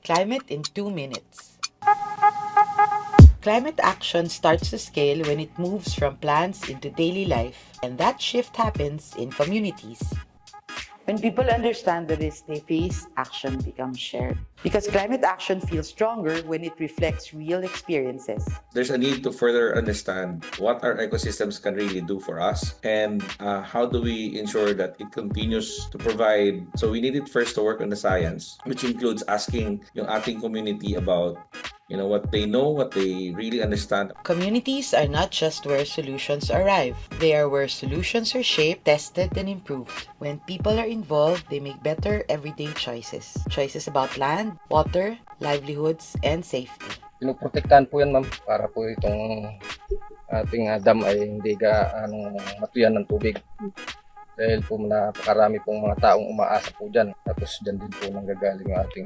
Climate in 2 minutes. Climate action starts to scale when it moves from plans into daily life, and that shift happens in communities. When people understand the risks they face, action becomes shared. Because climate action feels stronger when it reflects real experiences. There's a need to further understand what our ecosystems can really do for us and how do we ensure that it continues to provide. So we needed first to work on the science, which includes asking yung ating community about what they know, what they really understand. Communities are not just where solutions arrive. They are where solutions are shaped, tested, and improved. When people are involved, they make better everyday choices. Choices about land, water, livelihoods, and safety. Pinoprotektahan po yan, ma'am, para po itong ating dam ay hindi matuyan ng tubig. Dahil po napakarami pong mga taong umaasa po dyan. Tapos dyan din po nanggagaling yung ating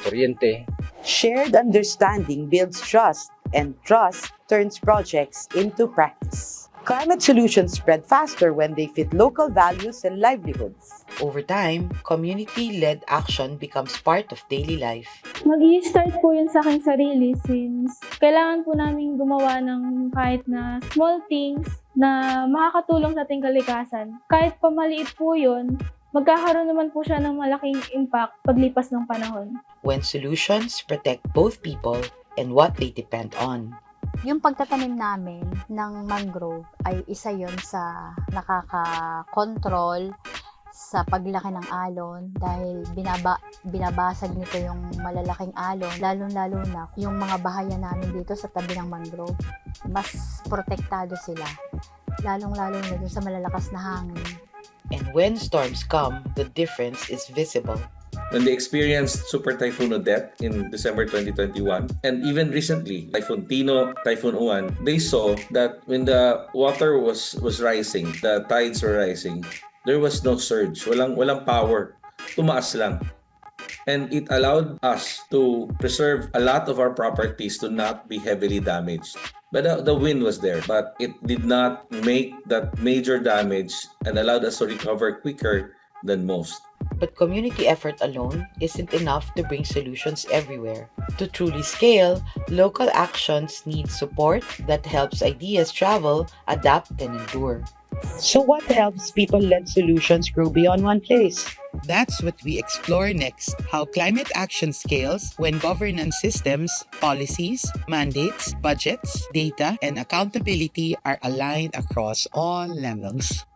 kuryente. Shared understanding builds trust, and trust turns projects into practice. Climate solutions spread faster when they fit local values and livelihoods. Over time, community-led action becomes part of daily life. Mag-i-start po yun sa aking sarili since kailangan po namin gumawa ng kahit na small things na makakatulong sa ating kalikasan. Kahit pamaliit po yun, magkakaroon naman po siya ng malaking impact paglipas ng panahon. When solutions protect both people and what they depend on. Yung pagtatanim namin ng mangrove ay isa yon sa nakaka-control sa paglaki ng alon dahil binabasag nito yung malalaking alon, lalong-lalo na yung mga bahayan namin dito sa tabi ng mangrove. Mas protektado sila, lalong-lalo na dun sa malalakas na hangin. And when storms come, the difference is visible. When they experienced Super Typhoon Odette in December 2021, and even recently, Typhoon Tino, Typhoon Uwan, they saw that when the water was rising, the tides were rising, there was no surge, walang power, tumaas lang. And it allowed us to preserve a lot of our properties to not be heavily damaged. But the wind was there, but it did not make that major damage and allowed us to recover quicker than most. But community effort alone isn't enough to bring solutions everywhere. To truly scale, local actions need support that helps ideas travel, adapt, and endure. So what helps people-led solutions grow beyond one place? That's what we explore next, how climate action scales when governance systems, policies, mandates, budgets, data, and accountability are aligned across all levels.